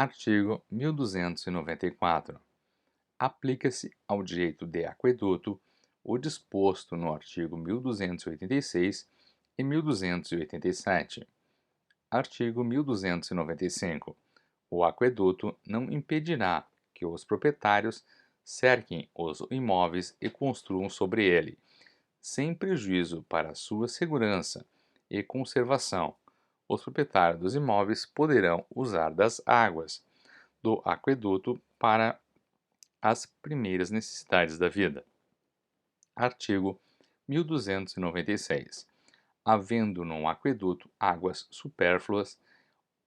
Artigo 1294. Aplica-se ao direito de aqueduto o disposto no artigo 1286 e 1287. Artigo 1295. O aqueduto não impedirá que os proprietários cerquem os imóveis e construam sobre ele, sem prejuízo para sua segurança e conservação. Os proprietários dos imóveis poderão usar das águas do aqueduto para as primeiras necessidades da vida. Artigo 1296. Havendo num aqueduto águas supérfluas,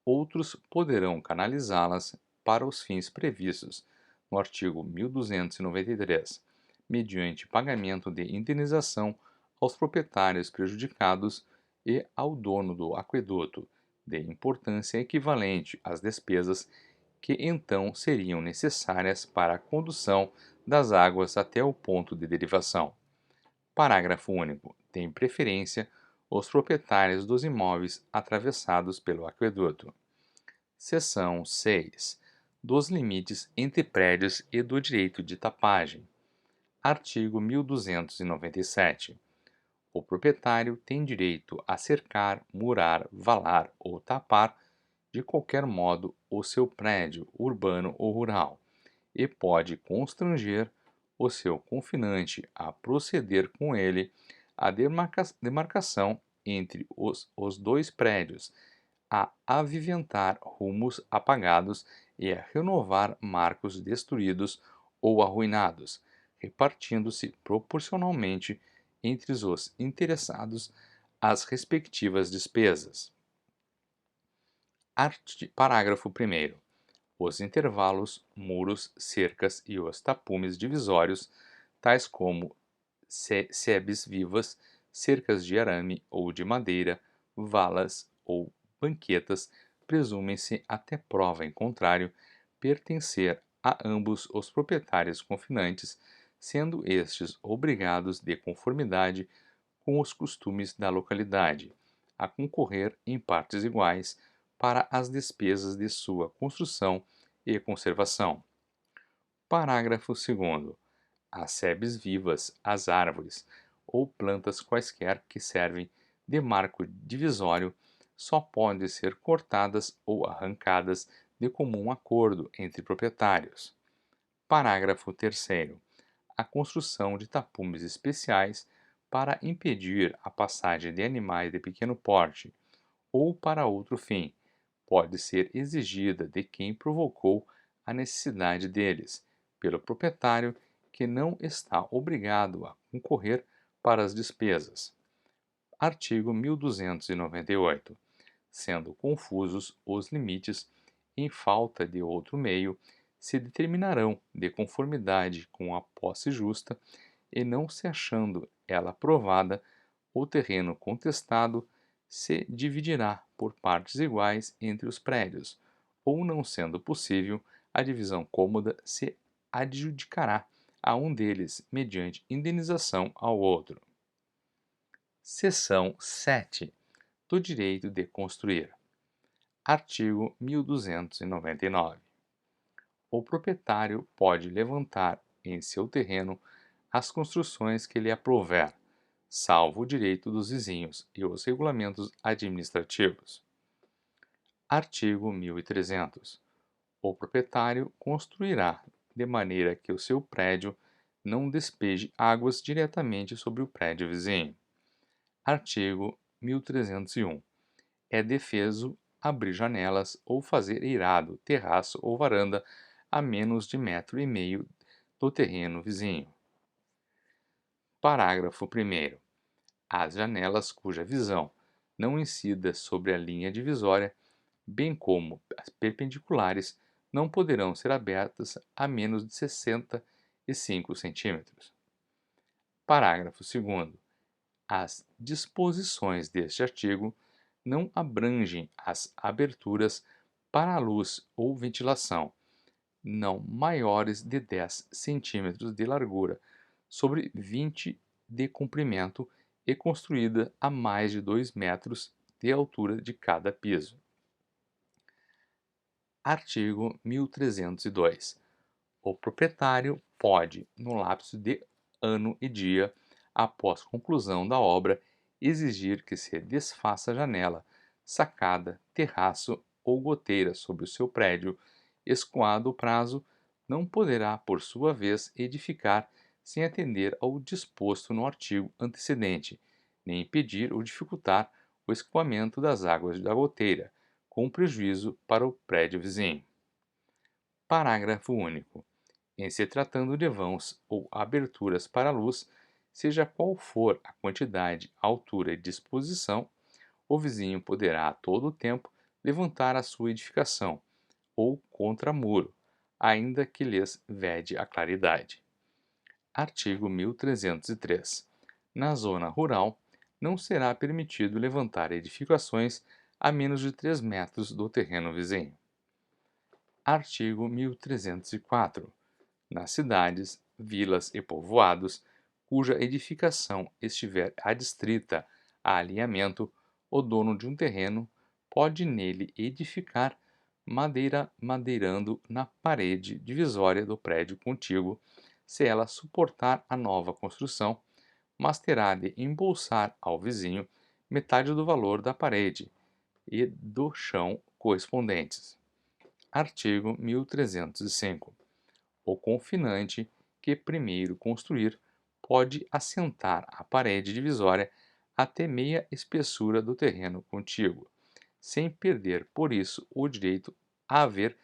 outros poderão canalizá-las para os fins previstos no artigo 1293, mediante pagamento de indenização aos proprietários prejudicados e ao dono do aqueduto, de importância equivalente às despesas que então seriam necessárias para a condução das águas até o ponto de derivação. Parágrafo único. Tem preferência os proprietários dos imóveis atravessados pelo aqueduto. Seção 6. Dos limites entre prédios e do direito de tapagem. Artigo 1297. O proprietário tem direito a cercar, murar, valar ou tapar de qualquer modo o seu prédio urbano ou rural e pode constranger o seu confinante a proceder com ele à demarcação entre os dois prédios, a aviventar rumos apagados e a renovar marcos destruídos ou arruinados, repartindo-se proporcionalmente entre os interessados as respectivas despesas. Parágrafo 1º. Os intervalos, muros, cercas e os tapumes divisórios, tais como sebes vivas, cercas de arame ou de madeira, valas ou banquetas, presumem-se, até prova em contrário, pertencer a ambos os proprietários confinantes, sendo estes obrigados, de conformidade com os costumes da localidade, a concorrer em partes iguais para as despesas de sua construção e conservação. Parágrafo 2º. As sebes vivas, as árvores ou plantas quaisquer que servem de marco divisório só podem ser cortadas ou arrancadas de comum acordo entre proprietários. Parágrafo 3º. A construção de tapumes especiais para impedir a passagem de animais de pequeno porte ou para outro fim pode ser exigida de quem provocou a necessidade deles, pelo proprietário que não está obrigado a concorrer para as despesas. Artigo 1298. Sendo confusos os limites, em falta de outro meio, se determinarão de conformidade com a posse justa e não se achando ela provada, o terreno contestado se dividirá por partes iguais entre os prédios, ou não sendo possível, a divisão cômoda se adjudicará a um deles mediante indenização ao outro. Seção 7. Do direito de construir. Artigo 1299. O proprietário pode levantar em seu terreno as construções que lhe aprouver, salvo o direito dos vizinhos e os regulamentos administrativos. Artigo 1300. O proprietário construirá de maneira que o seu prédio não despeje águas diretamente sobre o prédio vizinho. Artigo 1301. É defeso abrir janelas ou fazer eirado, terraço ou varanda a menos de 1,5 m do terreno vizinho. Parágrafo 1º. As janelas cuja visão não incida sobre a linha divisória, bem como as perpendiculares, não poderão ser abertas a menos de 65 centímetros. Parágrafo 2º. As disposições deste artigo não abrangem as aberturas para a luz ou ventilação, não maiores de 10 centímetros de largura sobre 20 de comprimento e construída a mais de 2 metros de altura de cada piso. Artigo 1302. O proprietário pode, no lapso de ano e dia após conclusão da obra, exigir que se desfaça janela, sacada, terraço ou goteira sobre o seu prédio. Escoado o prazo, não poderá, por sua vez, edificar sem atender ao disposto no artigo antecedente, nem impedir ou dificultar o escoamento das águas da goteira, com prejuízo para o prédio vizinho. Parágrafo único. Em se tratando de vãos ou aberturas para a luz, seja qual for a quantidade, altura e disposição, o vizinho poderá a todo tempo levantar a sua edificação ou contramuro, ainda que lhes vede a claridade. Artigo 1303. Na zona rural, não será permitido levantar edificações a menos de 3 metros do terreno vizinho. Artigo 1304. Nas cidades, vilas e povoados, cuja edificação estiver adstrita a alinhamento, o dono de um terreno pode nele edificar madeirando na parede divisória do prédio contíguo, se ela suportar a nova construção, mas terá de embolsar ao vizinho metade do valor da parede e do chão correspondentes. Artigo 1305. O confinante que primeiro construir pode assentar a parede divisória até meia espessura do terreno contíguo, sem perder por isso o direito a haver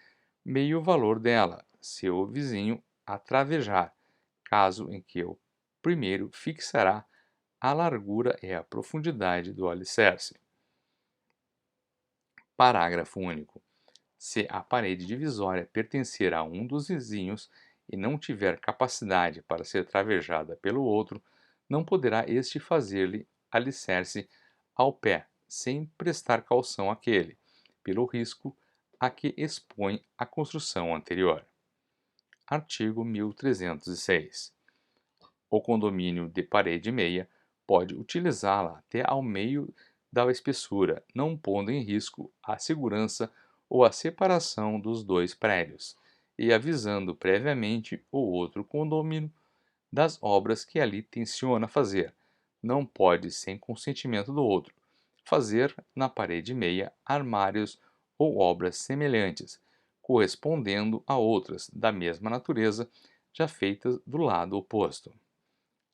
meio valor dela, se o vizinho a travejar, caso em que o primeiro fixará a largura e a profundidade do alicerce. Parágrafo único. Se a parede divisória pertencer a um dos vizinhos e não tiver capacidade para ser travejada pelo outro, não poderá este fazer-lhe alicerce ao pé, sem prestar caução àquele, pelo risco a que expõe a construção anterior. Artigo 1306. O condomínio de parede meia pode utilizá-la até ao meio da espessura, não pondo em risco a segurança ou a separação dos dois prédios, e avisando previamente o outro condômino das obras que ali tenciona fazer. Não pode, sem consentimento do outro, fazer na parede meia armários ou obras semelhantes, correspondendo a outras da mesma natureza já feitas do lado oposto.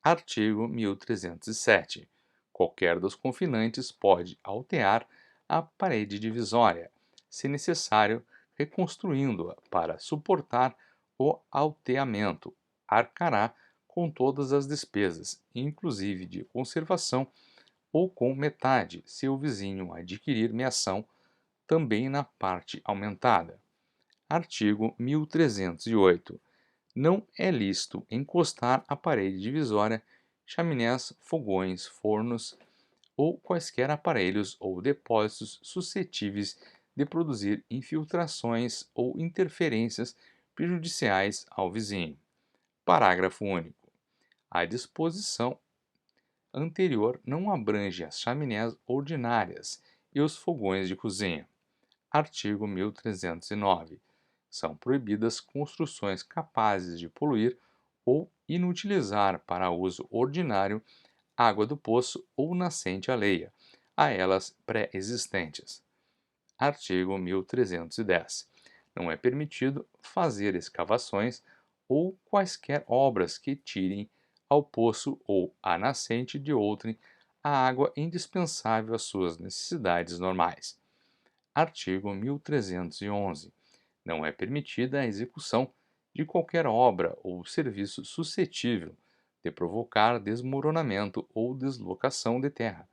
Artigo 1307. Qualquer dos confinantes pode altear a parede divisória, se necessário, reconstruindo-a para suportar o alteamento. Arcará com todas as despesas, inclusive de conservação, ou com metade, se o vizinho adquirir meação, também na parte aumentada. Artigo 1308. Não é lícito encostar à parede divisória chaminés, fogões, fornos ou quaisquer aparelhos ou depósitos suscetíveis de produzir infiltrações ou interferências prejudiciais ao vizinho. Parágrafo único. A disposição anterior não abrange as chaminés ordinárias e os fogões de cozinha. Artigo 1309. São proibidas construções capazes de poluir ou inutilizar para uso ordinário água do poço ou nascente alheia, a elas pré-existentes. Artigo 1310. Não é permitido fazer escavações ou quaisquer obras que tirem ao poço ou à nascente de outrem a água indispensável às suas necessidades normais. Artigo 1311. Não é permitida a execução de qualquer obra ou serviço suscetível de provocar desmoronamento ou deslocação de terra,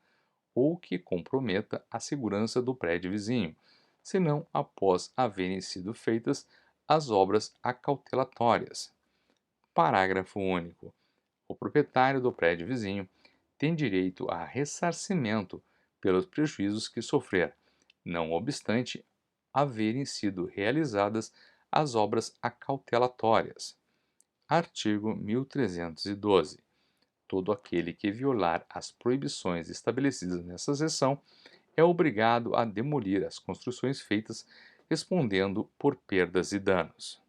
ou que comprometa a segurança do prédio vizinho, senão após haverem sido feitas as obras acautelatórias. Parágrafo único. O proprietário do prédio vizinho tem direito a ressarcimento pelos prejuízos que sofrer, não obstante haverem sido realizadas as obras acautelatórias. Artigo 1312. Todo aquele que violar as proibições estabelecidas nessa seção é obrigado a demolir as construções feitas respondendo por perdas e danos.